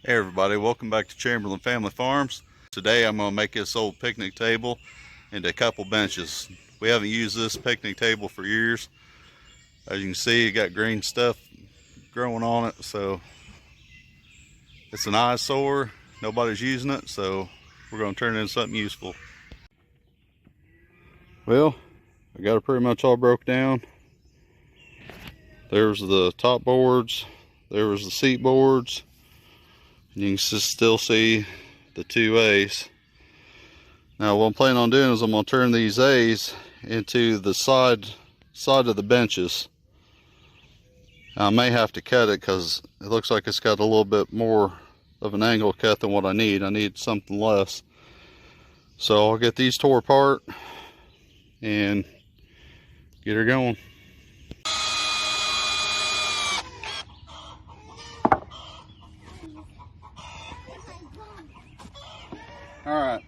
Hey everybody, welcome back to Chamberlain Family Farms. Today I'm going to make this old picnic table into a couple benches. We haven't used this picnic table for years. As you can see, it got green stuff growing on it, so it's an eyesore. Nobody's using it, so we're going to turn it into something useful. Well, I got it pretty much all broke down. There's the top boards, there was the seat boards. You can still see the two A's. Now what I'm planning on doing is I'm going to turn these A's into the side of the benches. I may have to cut it because it looks like it's got a little bit more of an angle cut than what I need. I need something less. So I'll get these tore apart and get her going. Alright,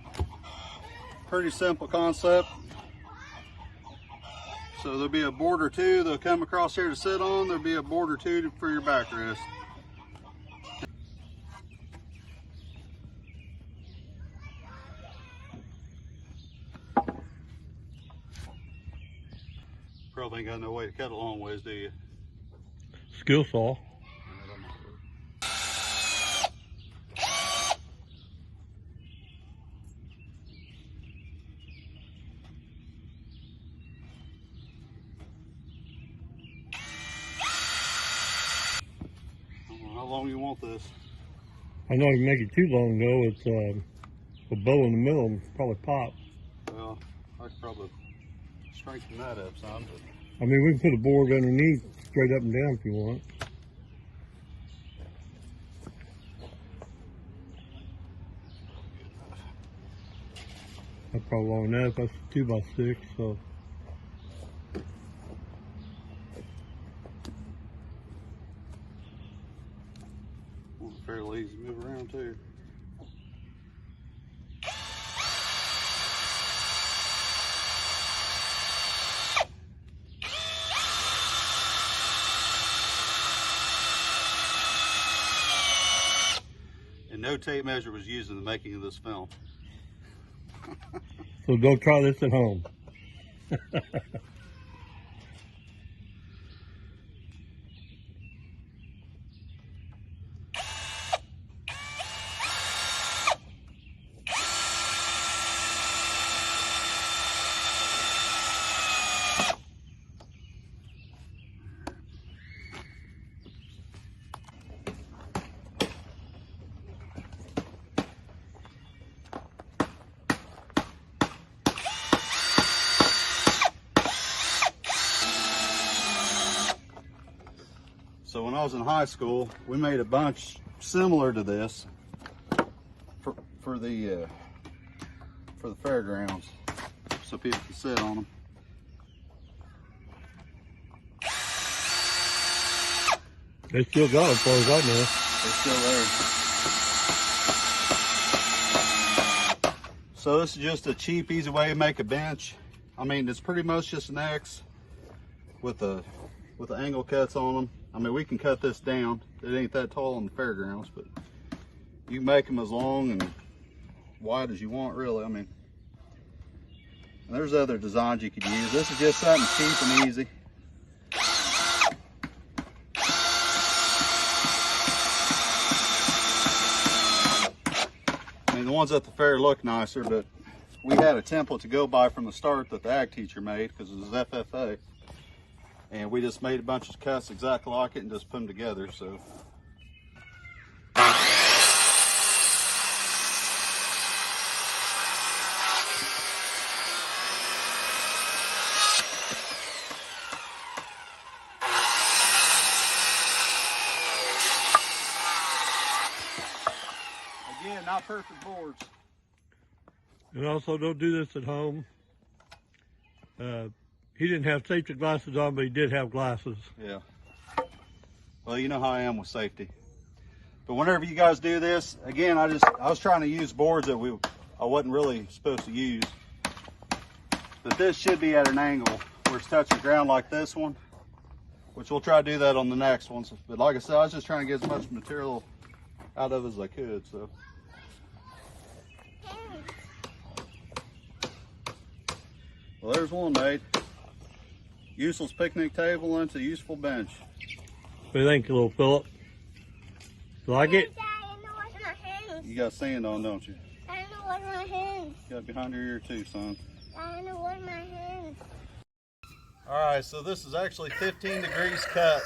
pretty simple concept. So there'll be a board or two that'll come across here to sit on. There'll be a board or two for your backrest. Probably ain't got no way to cut a long ways, do you? Skill saw. How long you want this? I know you make it too long though. It's a bow in the middle and probably pop. Well, I could probably strengthen that up some. But I mean, we can put a board underneath, straight up and down if you want. That's probably long enough. That's 2x6, so. fairly easy to move around too. And no tape measure was used in the making of this film. So don't try this at home. So when I was in high school, we made a bunch similar to this for the fairgrounds, so people can sit on them. They still got it as far as I know. They're still there. So this is just a cheap, easy way to make a bench. I mean, it's pretty much just an X with the angle cuts on them. I mean, we can cut this down. It ain't that tall on the fairgrounds, but you can make them as long and wide as you want, really. I mean, and there's other designs you could use. This is just something cheap and easy. I mean, the ones at the fair look nicer, but we had a template to go by from the start that the ag teacher made because it was FFA. And we just made a bunch of cuts exactly like it and just put them together, so. Again, not perfect boards. And also, don't do this at home. He didn't have safety glasses on, but he did have glasses. Yeah. Well, you know how I am with safety. But whenever you guys do this, again, I was trying to use boards that I wasn't really supposed to use. But this should be at an angle where it's touching the ground like this one, which we'll try to do that on the next one. But like I said, I was just trying to get as much material out of as I could, so. Well, there's one made. Useless picnic table into useful bench. What do you think, little Philip? You like it? You got sand on, don't you? I don't know what my hands. You got it behind your ear too, son. I don't know what my hands. Alright, so this is actually 15 degrees cut.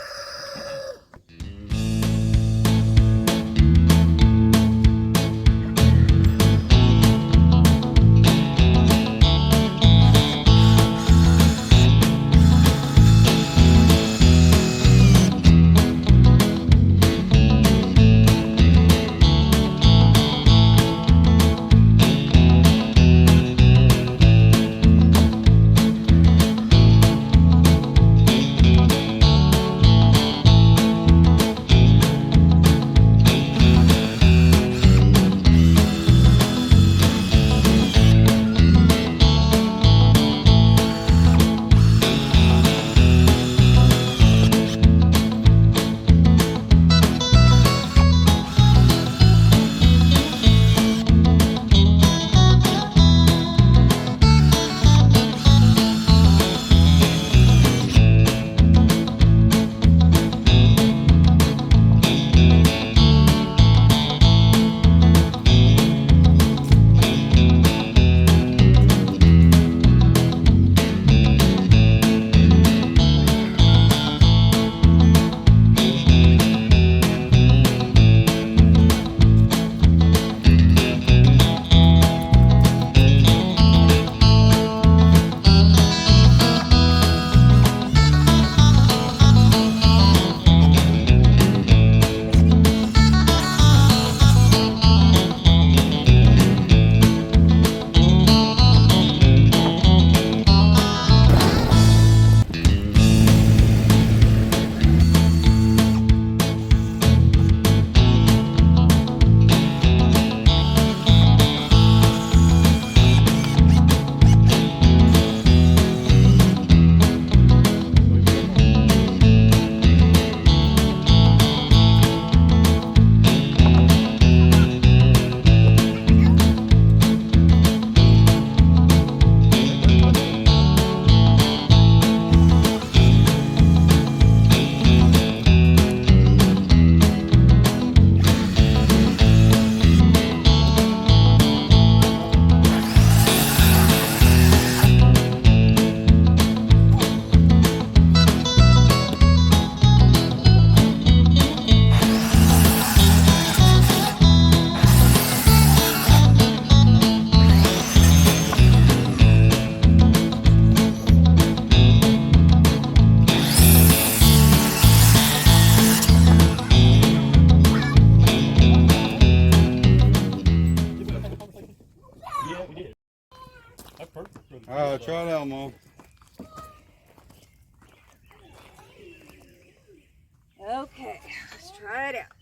Alright, try it out, Mom. Okay, let's try it out.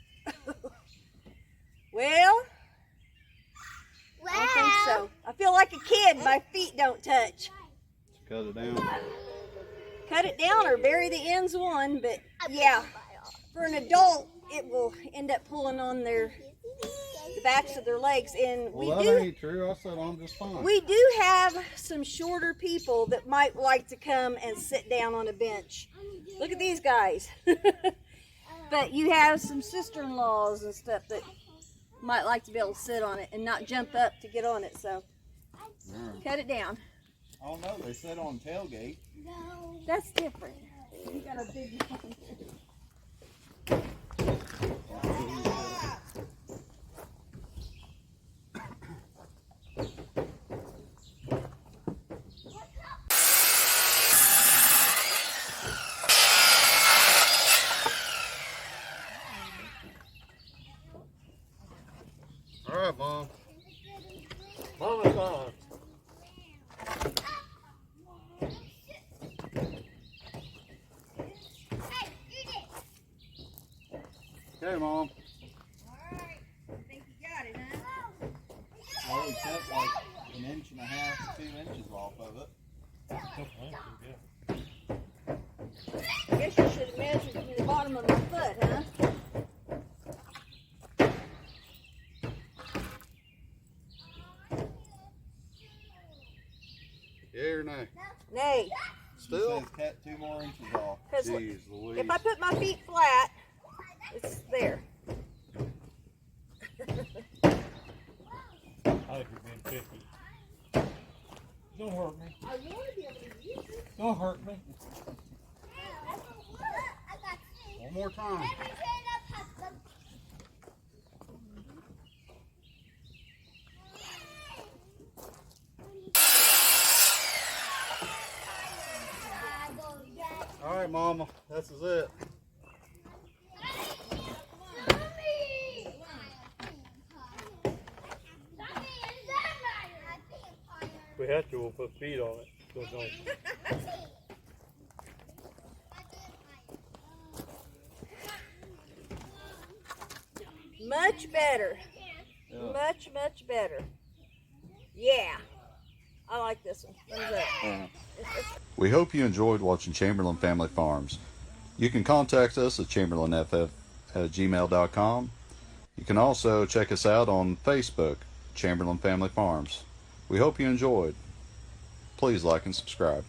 Well, I don't think so. I feel like a kid. My feet don't touch. Cut it down. Cut it down or bury the ends one, but yeah, for an adult, it will end up pulling on the backs of their legs. And Well, that ain't true. I said I'm just fine. we do have some shorter people that might like to come and sit down on a bench. Look at these guys. But you have some sister-in-laws and stuff that might like to be able to sit on it and not jump up to get on it. So cut it down. I don't know. They sit on tailgate. That's different. You got a big one. Alright, Mom. Mama's on. Okay, Mom. Alright. I think you got it, huh? I only cut like 1.5 to 2 inches off of it. I guess you should have measured from the bottom of my foot, huh? Yay or nay? Nay. Still? Says cut 2 more inches off. Because Jeez Louise. if I put my feet flat, it's there. I think you've been 50. Don't hurt me. Don't hurt me. One more time. All right, Mama. This is it. If we have to, we'll put feet on it. So don't. Much better. Much, much better. Yeah. I like this one. Thumbs up. We hope you enjoyed watching Chamberlain Family Farms. You can contact us at chamberlainff@gmail.com. You can also check us out on Facebook, Chamberlain Family Farms. We hope you enjoyed. Please like and subscribe.